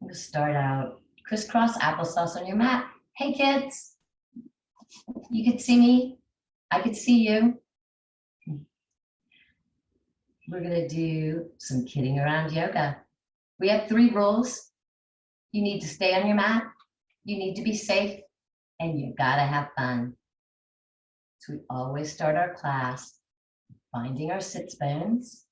We'll start out crisscross applesauce on your mat. Hey kids, you could see me, I could see you. We're gonna do some kidding around yoga. We have 3 rules. You need to stay on your mat, you need to be safe, and you gotta have fun. So we always start our class finding our sits bones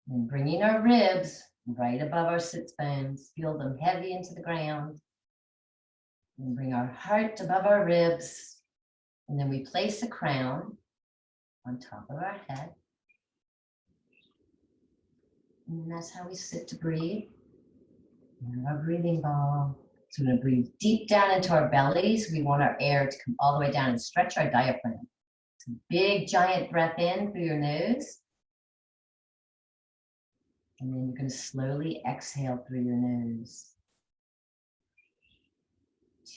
and bringing our ribs right above our sits bones. Feel them heavy into the ground. And bring our heart above our ribs. And then we place a crown on top of our head. And that's how we sit to breathe. And our breathing ball. So we're going to breathe deep down into our bellies. We want our air to come all the way down and stretch our diaphragm. So big, giant breath in through your nose. And then you're going to slowly exhale through your nose.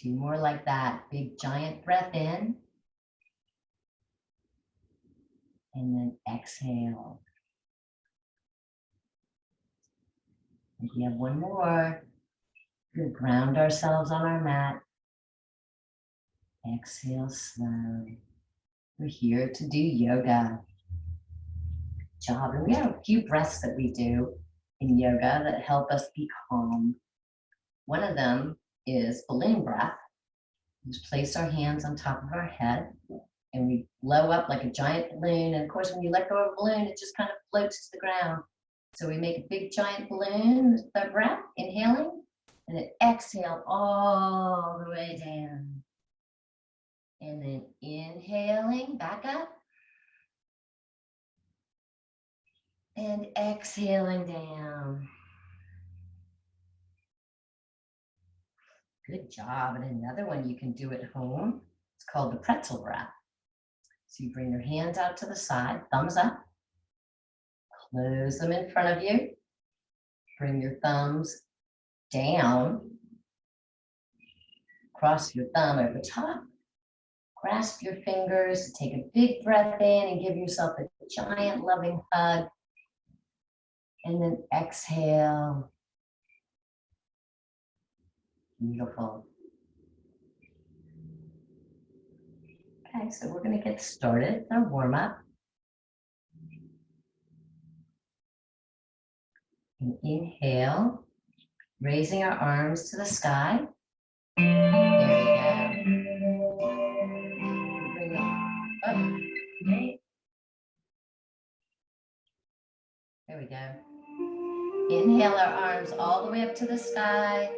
2 more like that. Big, giant breath in. And then exhale. And we have 1 more. We're going to ground ourselves on our mat. Exhale slow. We're here to do yoga. Good job. And we have a few breaths that we do in yoga that help us be calm. One of them is balloon breath. We just place our hands on top of our head and we blow up like a giant balloon. And of course, when you let go of a balloon, it just kind of floats to the ground. So we make a big giant balloon with our breath, inhaling, and then exhale all the way down. And then inhaling, back up. And exhaling down. Good job. And another one you can do at home. It's called the pretzel breath. So you bring your hands out to the side, thumbs up. Close them in front of you. Bring your thumbs down. Cross your thumb over top. Grasp your fingers. Take a big breath in and give yourself a giant loving hug. And then exhale. Beautiful. Okay, so we're going to get started with our warm-up. And inhale, raising our arms to the sky. There we go. Bring it up. Okay. There we go. Inhale our arms all the way up to the sky.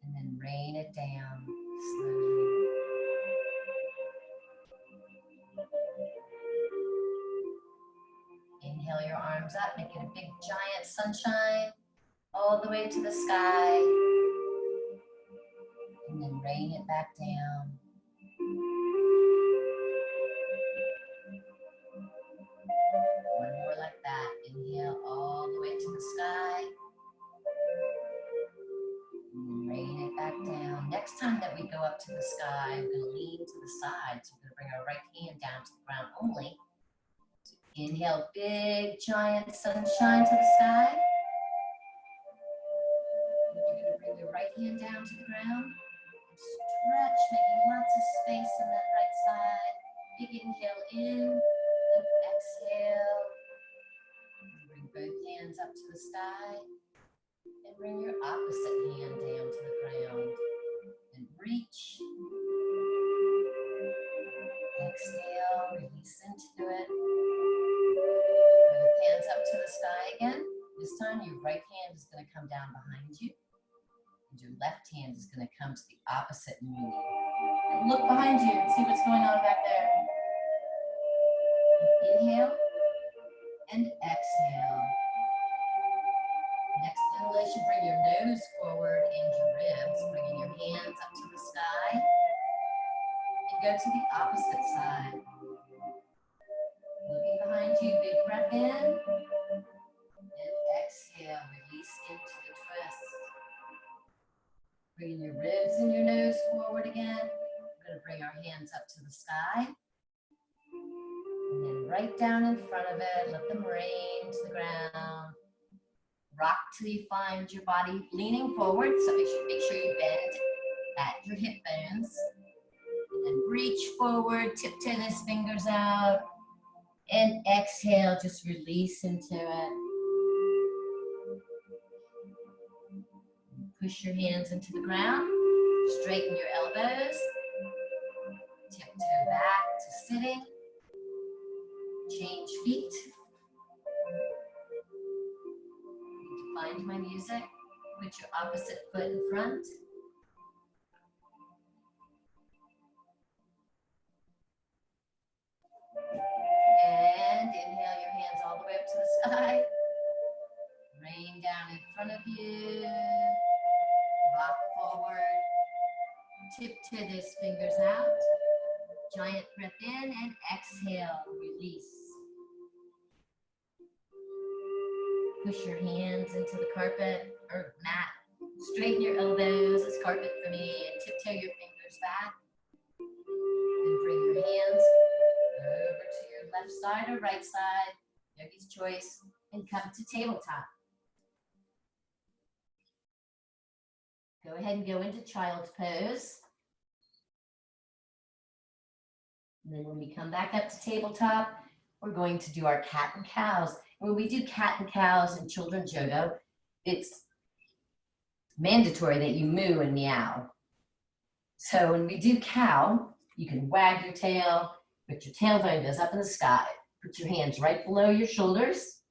And then rain it down slowly. Inhale your arms up, make it a big giant sunshine all the way to the sky. And then rain it back down. One more like that. Inhale all the way to the sky. And then rain it back down. Next time that we go up to the sky, we're going to lean to the side. So we're going to bring our right hand down to the ground only. So inhale, big giant sunshine to the sky. And you're going to bring your right hand down to the ground. Stretch, making lots of space on that right side. Big inhale in, and exhale. And bring both hands up to the sky. And bring your opposite hand down to the ground. And reach. Exhale, release into it. Both hands up to the sky again. This time your right hand is going to come down behind you. And your left hand is going to come to the opposite knee. And look behind you and see what's going on back there. Inhale and exhale. Next inhalation, bring your nose forward and your ribs, bringing your hands up to the sky. And go to the opposite side. Looking behind you, big breath in. And exhale, release into the twist. Bringing your ribs and your nose forward again. We're going to bring our hands up to the sky. And then right down in front of it, let them rain to the ground. Rock till you find your body leaning forward. So make sure you bend at your hip bones. And then reach forward, tiptoe those fingers out. And exhale, just release into it. Push your hands into the ground. Straighten your elbows. Tiptoe back to sitting. Change feet. Find my music. Put your opposite foot in front. And inhale your hands all the way up to the sky. Rain down in front of you. Rock forward. Tiptoe those fingers out. Giant breath in and exhale. Release. Push your hands into the carpet or mat. Straighten your elbows. It's carpet for me. And tiptoe your fingers back. And bring your hands over to your left side or right side. Yogi's choice. And come to tabletop. Go ahead and go into child's pose. And then when we come back up to tabletop, we're going to do our cat and cows. When we do cat and cows in children's yoga, it's mandatory that you moo and meow. So when we do cow, you can wag your tail, but your tailbone goes up in the sky. Put your hands right below your shoulders.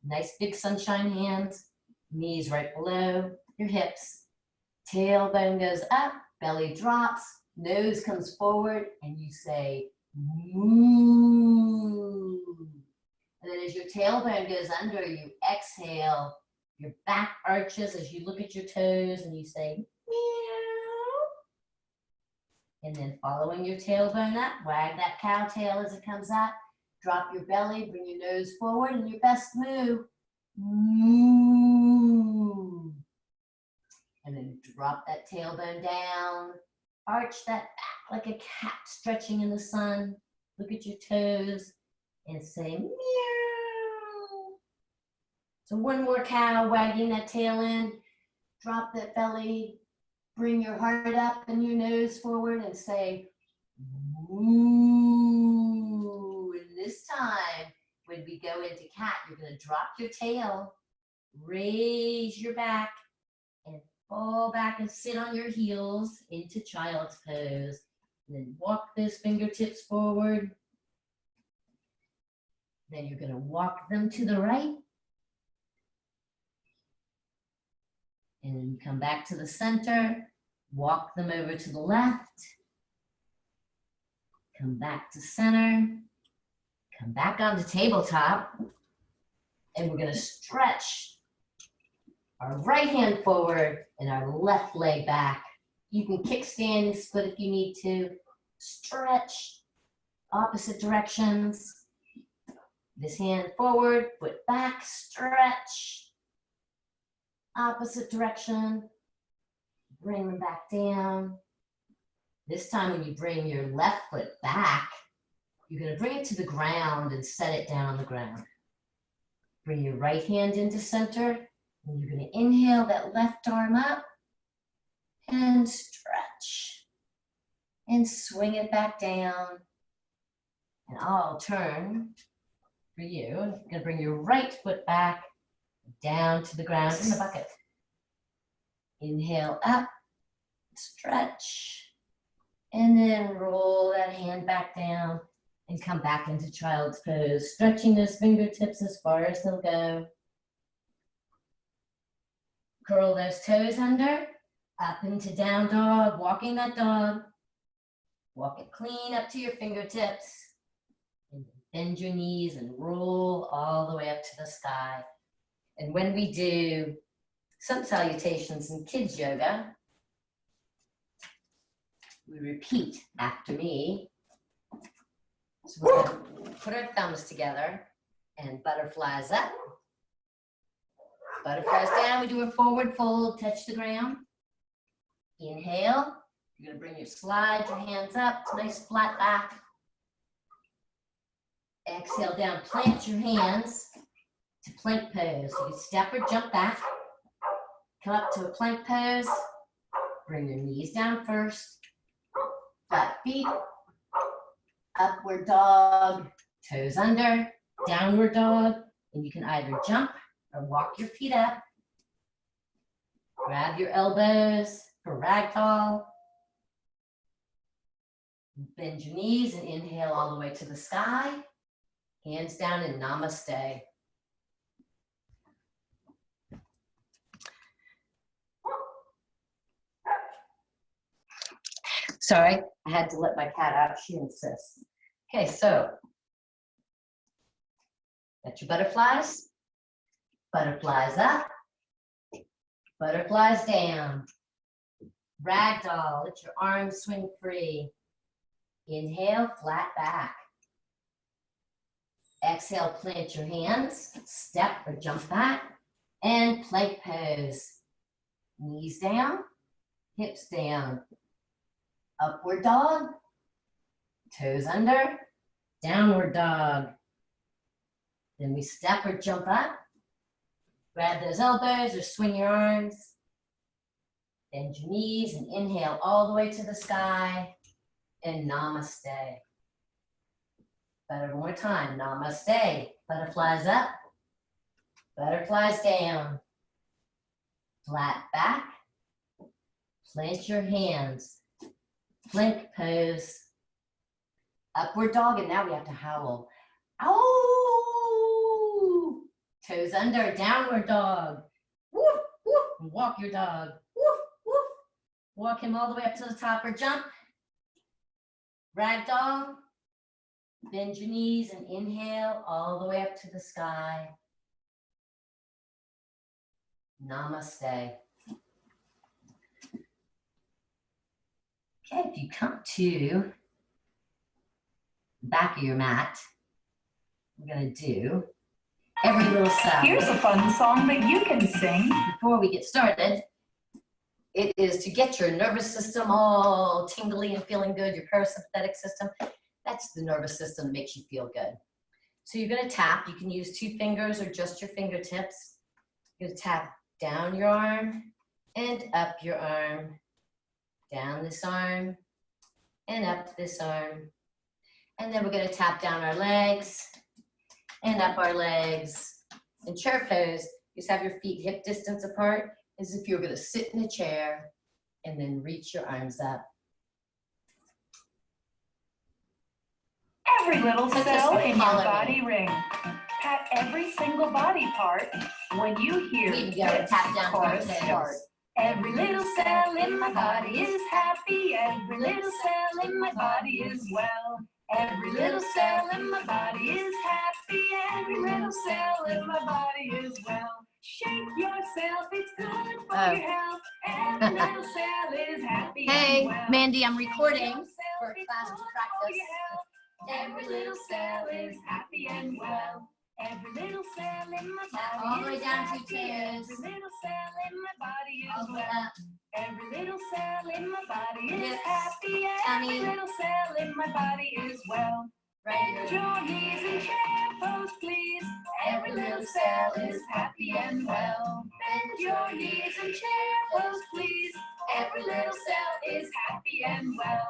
Nice big sunshine hands. Knees right below your hips. Tailbone goes up, belly drops, nose comes forward, and you say, moo. And then as your tailbone goes under, you exhale. Your back arches as you look at your toes and you say, meow. And then following your tailbone up, wag that cow tail as it comes up. Drop your belly, bring your nose forward, and your best moo, moo. And then drop that tailbone down. Arch that back like a cat stretching in the sun. Look at your toes and say, meow. So one more cow, wagging that tail in. Drop that belly. Bring your heart up and your nose forward and say, moo. And this time, when we go into cat, you're going to drop your tail, raise your back, and fall back and sit on your heels into child's pose. And then walk those fingertips forward. Then you're going to walk them to the right. And then come back to the center. Walk them over to the left. Come back to center. Come back onto tabletop. And we're going to stretch our right hand forward and our left leg back. You can kickstand and split if you need to. Stretch opposite directions. This hand forward, foot back, stretch. Opposite direction. Bring them back down. This time when you bring your left foot back, you're going to bring it to the ground and set it down on the ground. Bring your right hand into center. And you're going to inhale that left arm up and stretch and swing it back down. And I'll turn for you. You're going to bring your right foot back down to the ground in the bucket. Inhale up, stretch, and then roll that hand back down and come back into child's pose, stretching those fingertips as far as they'll go. Curl those toes under, up into down dog, walking that dog. Walk it clean up to your fingertips. And bend your knees and roll all the way up to the sky. And when we do sun salutations in kids yoga, we repeat after me. So we're going to put our thumbs together and butterflies up. Butterflies down, we do a forward fold, touch the ground. Inhale, you're going to bring slide your hands up, nice flat back. Exhale down, plant your hands. to plank pose. You can step or jump back. Come up to a plank pose. Bring your knees down first. Flat feet. Upward dog. Toes under. Downward dog. And you can either jump or walk your feet up. Grab your elbows for ragdoll. Bend your knees and inhale all the way to the sky. Hands down in namaste. Sorry, I had to let my cat out. She insists. Okay, so got your butterflies. Butterflies up. Butterflies down. Ragdoll, let your arms swing free. Inhale, flat back. Exhale, plant your hands, step or jump back, and plank pose. Knees down, hips down. Upward dog, toes under, downward dog. Then we step or jump up. Grab those elbows or swing your arms. Bend your knees and inhale all the way to the sky. And namaste. Better one more time. Namaste. Butterflies up. Butterflies down. Flat back. Plant your hands. Plank pose. Upward dog. And now we have to howl. Ow! Toes under. Downward dog. Woof, woof. Walk your dog. Woof, woof. Walk him all the way up to the top or jump. Ragdoll, bend your knees and inhale all the way up to the sky. Namaste. Okay, if you come to the back of your mat, we're going to do every little cell. Here's a fun song that you can sing. Before we get started, it is to get your nervous system all tingly and feeling good, your parasympathetic system. That's the nervous system that makes you feel good. So you're going to tap. You can use 2 fingers or just your fingertips. You're going to tap down your arm and up your arm. Down this arm and up this arm. And then we're going to tap down our legs and up our legs. In chair pose, just have your feet hip distance apart, as if you're going to sit in a chair and then reach your arms up. Every little cell in your body ring. Pat every single body part when you hear this chorus start. Every little cell in my body is happy. Every little cell in my body is well. Every little cell in my body is happy. Every little cell in my body is well. Shake yourself, it's good for your health. Every little cell is happy and well. Hey, Mandy, I'm recording for a class to practice. Every little cell is happy and well. Every little cell in my body all the way is down to happy. tears. Every little cell in my body All is the way well. up. Every little cell in my body is Hips, happy. Every tummy. little cell in my body is well. Right Bend here. your knees and chair pose, please. Every little cell is happy and well. Bend your knees and chair pose, please. Every little cell is happy and well.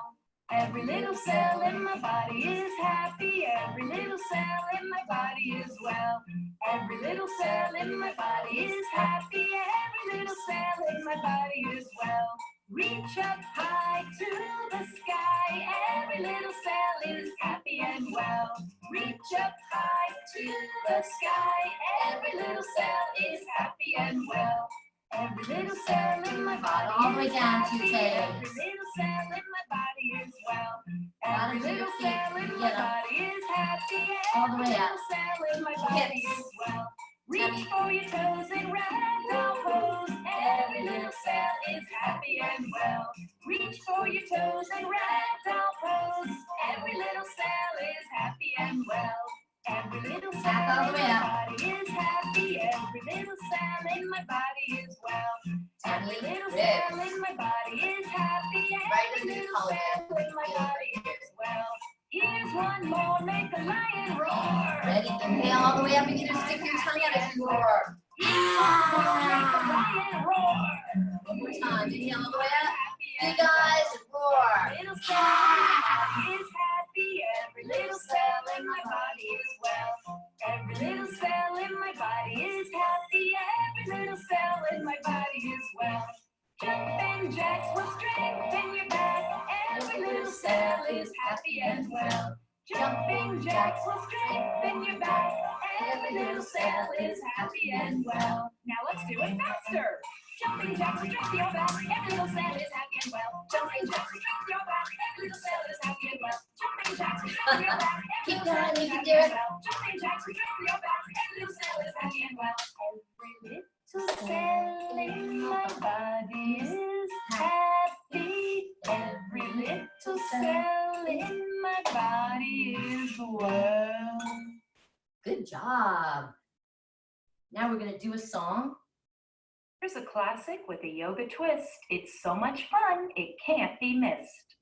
Every little cell in my body is happy. Every little cell in my body is well. Every little cell in my body is happy. Every little cell in my body is well. Reach up high to the sky. Every little cell is happy and well. Reach up high to the sky. Every little cell is happy and well. Every little cell in my body all the way is down to happy. toes. Every little cell in my body is well. Every little cell in my body is happy. All the way Every up. little cell in my body is well. Reach for your toes and ragdoll pose. Every little cell is happy and well. Reach for your toes and ragdoll pose. Every little cell is happy and well. Every little cell Back all the in way my up. body is happy. Every little cell in my body is well. Every Tummy, little ribs. cell in my body is happy. Right Every in the little collar. cell in my body is well. Here's one more, make a lion roar. Ready? Inhale all the way up and either stick your tongue out as you roar. Make a lion roar. One more time. Inhale all the way up. You guys roar. Little cell is happy. Every little cell in my body is well. Every little cell in my body is happy. Every little cell in my body is well. Jumping jacks will strengthen your back. Every little cell is happy and well. Jumping jacks will strengthen your back. Every little cell is happy and well. Now let's do it faster. Jumping jacks will strengthen your back. Every little cell is happy and well. Jumping jacks will strengthen your back. Every little cell is happy and well. Jumping jacks will strengthen your back. Keep going, you can do it. Jumping jacks will strengthen your back. Every little cell is happy and well. Every little cell in my body is happy. Every little cell in my body is well. Good job. Now we're going to do a song. Here's a classic with a yoga twist. It's so much fun, it can't be missed.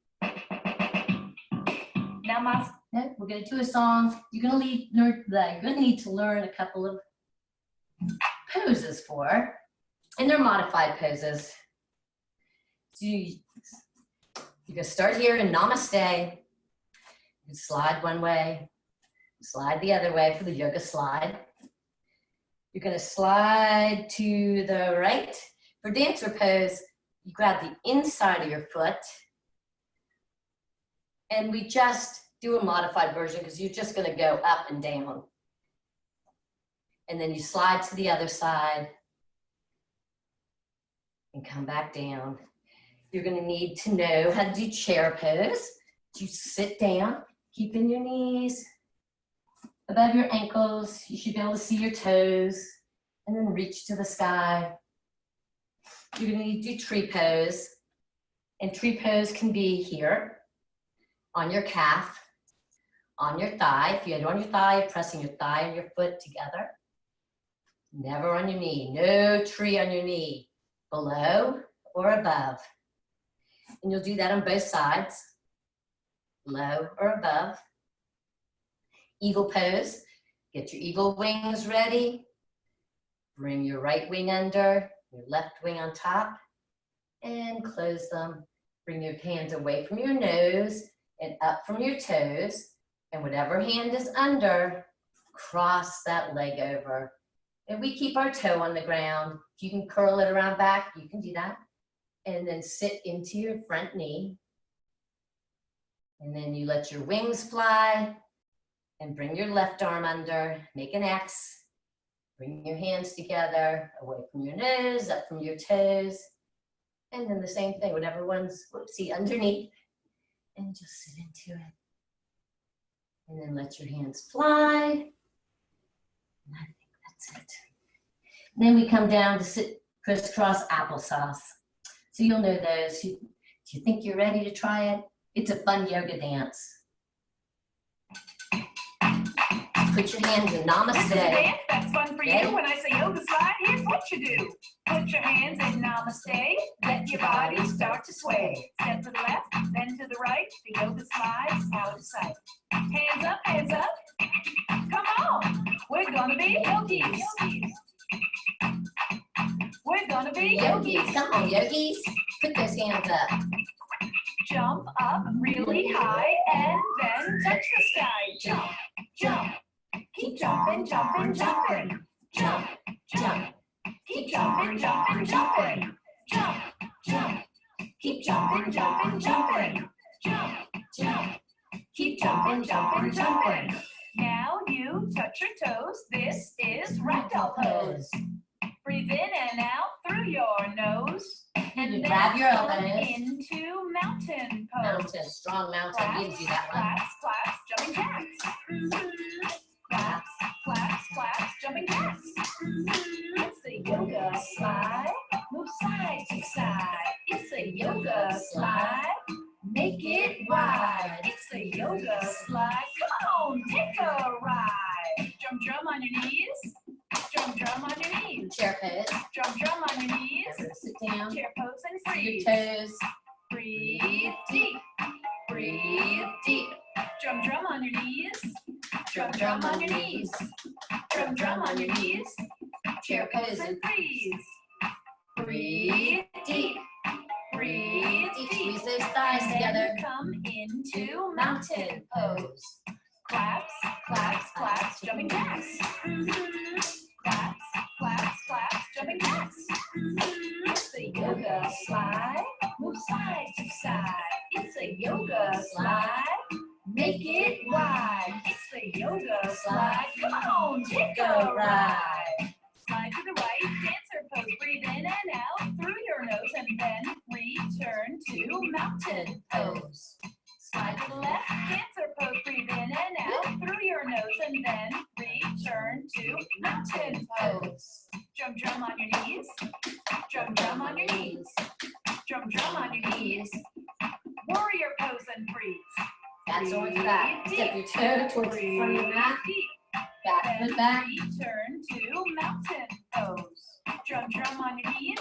Namaste. No, we're going to do a song. You're going to need to learn a couple of poses for, and they're modified poses. So you're going to start here in Namaste. You slide one way, slide the other way for the yoga slide. You're going to slide to the right. For dancer pose, you grab the inside of your foot. And we just do a modified version because you're just going to go up and down. And then you slide to the other side and come back down. You're going to need to know how to do chair pose. You sit down, keeping your knees above your ankles. You should be able to see your toes, and then reach to the sky. You're going to need to do tree pose. And tree pose can be here, on your calf, on your thigh. If you had it on your thigh, you're pressing your thigh and your foot together. Never on your knee. No tree on your knee, below or above. And you'll do that on both sides, low or above. Eagle pose, get your eagle wings ready. Bring your right wing under, your left wing on top, and close them. Bring your hands away from your nose and up from your toes. And whatever hand is under, cross that leg over. And we keep our toe on the ground. If you can curl it around back, you can do that. And then sit into your front knee. And then you let your wings fly. And bring your left arm under, make an X. Bring your hands together, away from your nose, up from your toes. And then the same thing, whatever one's, whoopsie, underneath. And just sit into it. And then let your hands fly. And I think that's it. And then we come down to sit crisscross applesauce. So you'll know those. Do you think you're ready to try it? It's a fun yoga dance. Put your hands in Namaste. This is a dance that's fun for Okay. you. When I say yoga slide, here's what you do. Put your hands in Namaste. Let your body start to sway. Step to the left, then to the right. The yoga slides out of sight. Hands up, hands up. Come on. We're gonna be yogis. We're gonna be Yogis, come on, yogis. Put those hands up. Jump up really high and then touch the sky. Jump, jump. Keep jumping, jumping, jumping. Jump, jump. Keep jumping, jumping, jumping. Jump, jump. Keep jumping, jumping, jumping. Jump, jump. Keep jumping, jumping, jumping. Now you touch your toes. This is ragdoll pose. Breathe in and out through your nose. And You then grab your come elbows. into mountain pose. Mountain, strong mountain. Gives you that one. Claps, claps, jumping jacks. Claps, claps, claps, jumping jacks. It's the yoga slide. Move side to side. It's the yoga slide. Make it wide. It's the yoga slide. Come on, take a ride. Drum, drum on your knees. Drum, drum on your knees. Chair pose. Drum, drum on your knees. Sit down. Chair pose and See freeze. your toes. Breathe deep. Breathe deep. Drum, drum on on your knees. Drum, drum on your knees. Drum, drum on your knees. Chair pose and freeze. Breathe deep. Breathe deep. Squeeze those thighs together. Come into mountain pose. Claps, claps, claps, jumping jacks. Claps, claps, claps, jumping jacks. It's the yoga slide. Move side to side. It's a yoga slide. Make it wide. It's the yoga slide. Come on, take a ride. Slide to the right, dancer pose. Breathe in and out through your nose and then return to mountain pose. Slide to the left, dancer pose. Breathe in and out through your nose and then return to mountain pose. Drum, drum on your knees. Drum, drum on your knees. Drum, drum on your knees. Warrior pose and freeze. That's towards the back. Step your toe towards the front of the mat. Back foot back. Return to mountain pose. Drum, drum on your knees.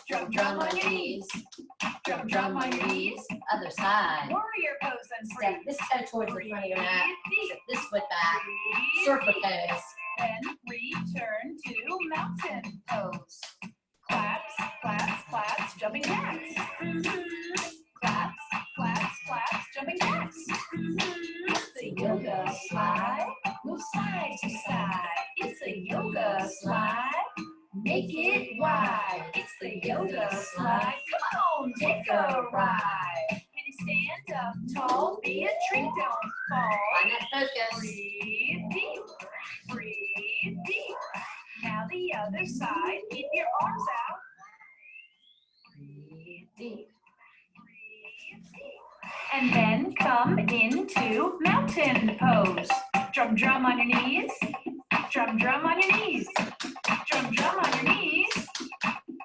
Drum, drum on your knees. Drum, drum on your knees. Other side. Warrior pose and Step freeze. this toe towards the front of your mat. Step this foot back. Breathe Surfer deep. pose. Then return to mountain pose. Claps, claps, claps, jumping jacks. Claps, claps, claps, jumping jacks. It's the yoga slide. Move side to side. It's the yoga slide. Make it wide. It's the yoga slide. Come on, take a ride. Can you stand up tall? Be a tree, don't fall. Find that focus. Breathe deep. Breathe deep. Now the other side. Keep your arms out. Breathe deep. Breathe deep. And then come into mountain pose. Drum, drum on your knees. Drum, drum on your knees. Drum, drum on your knees.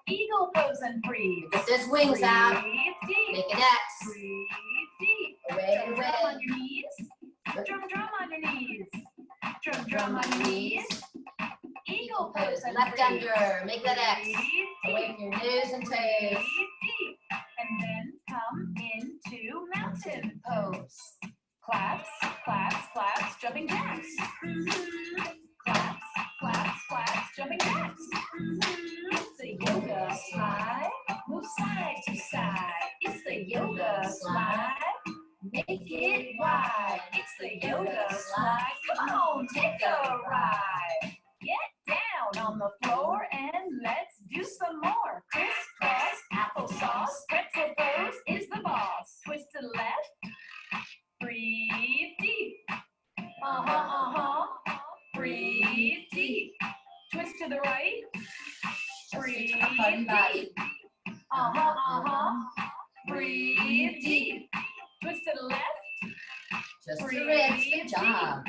Eagle pose and breathe. Get those wings out. Breathe deep. Make an X. Breathe deep. Away Drum, and drum away. on your knees. Drum, drum on your knees. Drum, drum on your knees. Eagle pose and Left breathe. under. Make that X. Breathe Away deep. from your nose and Breathe toes. deep. And then come into mountain pose. Claps, claps, claps, jumping jacks. Claps, claps, claps, jumping jacks. It's the yoga slide. Move side to side. It's the yoga slide. Make it wide. It's the yoga slide. Come on, take a ride. Get down on the floor and let's do some more. Crisscross, applesauce, pretzel pose is the boss. Twist to the left. Breathe deep. Breathe deep. Twist to the right. Breathe deep. Breathe deep. Twist to the left. Just the ribs. Good job.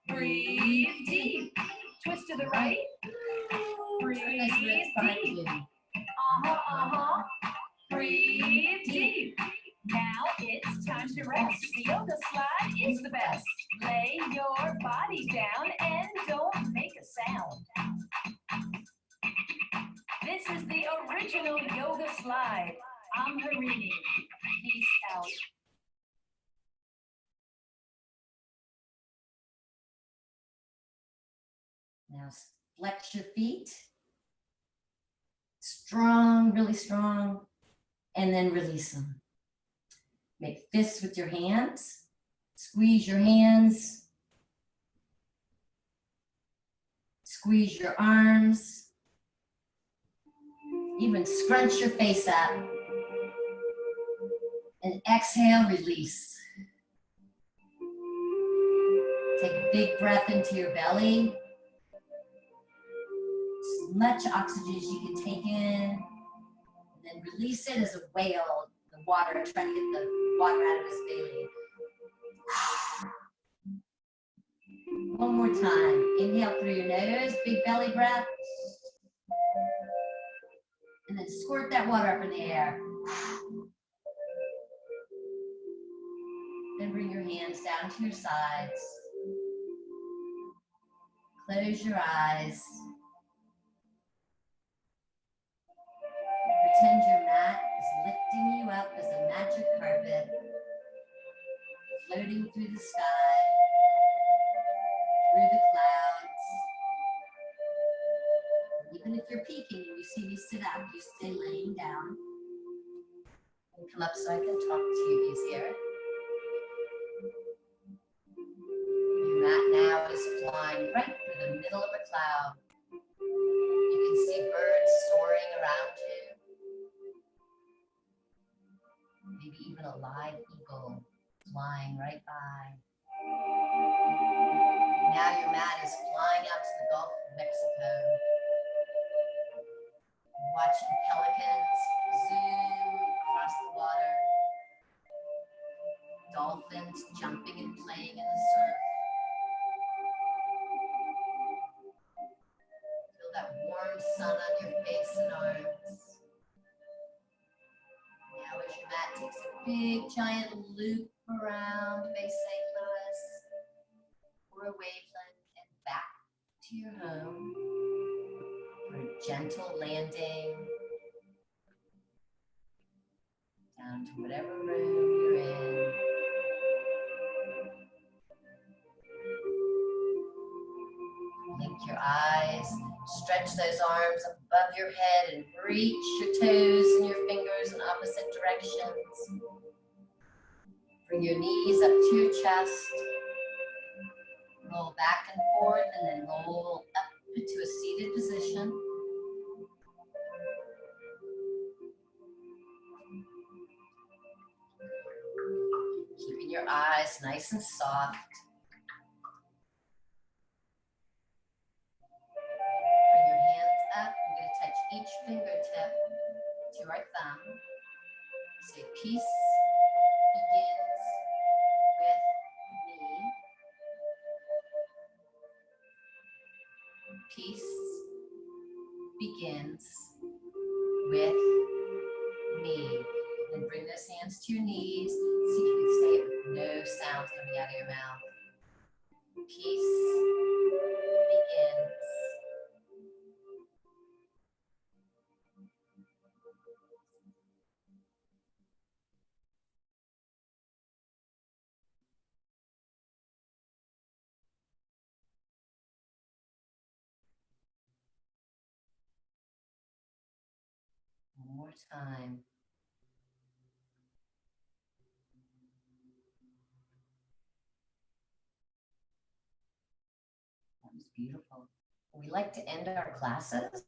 Breathe deep. Twist to the right. Breathe Nice ribs behind deep. you. Breathe deep. Now it's time to rest. The yoga slide is the best. Lay your body down and don't make a sound. This is the original yoga slide. I'm Harini. Peace out. Now flex your feet. Strong, really strong. And then release them. Make fists with your hands. Squeeze your hands. Squeeze your arms. Even scrunch your face up. And exhale, release. Take a big breath into your belly. As much oxygen as you can take in. And then release it as a whale, the water, trying to get the water out of his belly. One more time. Inhale through your nose, big belly breath. And then squirt that water up in the air. Then bring your hands down to your sides. Close your eyes. Pretend your mat is lifting you up as a magic carpet. floating through the sky, through the clouds. Even if you're peeking and you see me sit up, you stay laying down. And come up so I can talk to you easier. Your mat now is flying right through the middle of a cloud. You can see birds soaring around you. Maybe even a live eagle flying right by. Now your mat is flying out to the Gulf of Mexico. Watching pelicans zoom across the water. Dolphins jumping and playing in the surf. Feel that warm sun on your face and arms. Now as your mat takes a big giant loop around Bay St. Louis or a wavelet and back to your home for a gentle landing down to whatever room you're in. Blink your eyes, stretch those arms above your head and reach your toes and your fingers in opposite directions. Bring your knees up to your chest. Roll back and forth and then roll up into a seated position. Keeping your eyes nice and soft. Bring your hands up. We're going to touch each fingertip to our thumb. Say peace begins with me. Peace begins with me. And bring those hands to your knees. See if you can say it with no sounds coming out of your mouth. Peace begins. One more time. That was beautiful. We like to end our classes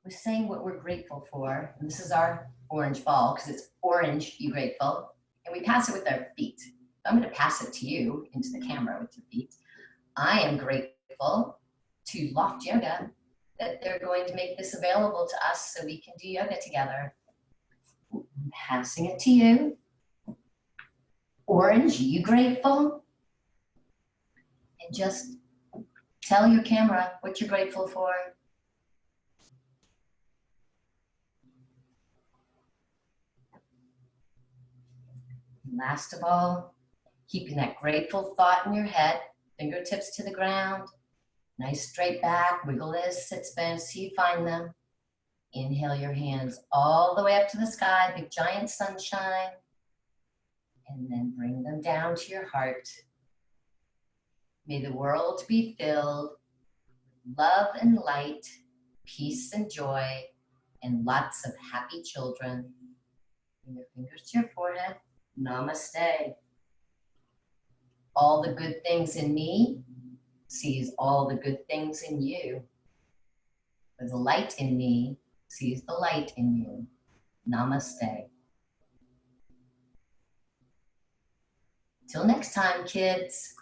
with saying what we're grateful for. And this is our orange ball because it's orange, be grateful. And we pass it with our feet. I'm going to pass it to you into the camera with your feet. I am grateful to Loft Yoga that they're going to make this available to us so we can do yoga together. I'm passing it to you. Orange, you grateful? And just tell your camera what you're grateful for. And last of all, keeping that grateful thought in your head, fingertips to the ground, nice straight back, wiggle those sits bones so you find them. Inhale your hands all the way up to the sky, big giant sunshine, and then bring them down to your heart. May the world be filled with love and light, peace and joy, and lots of happy children. Bring your fingers to your forehead. Namaste. All the good things in me sees all the good things in you. For the light in me sees the light in you. Namaste. Till next time, kids.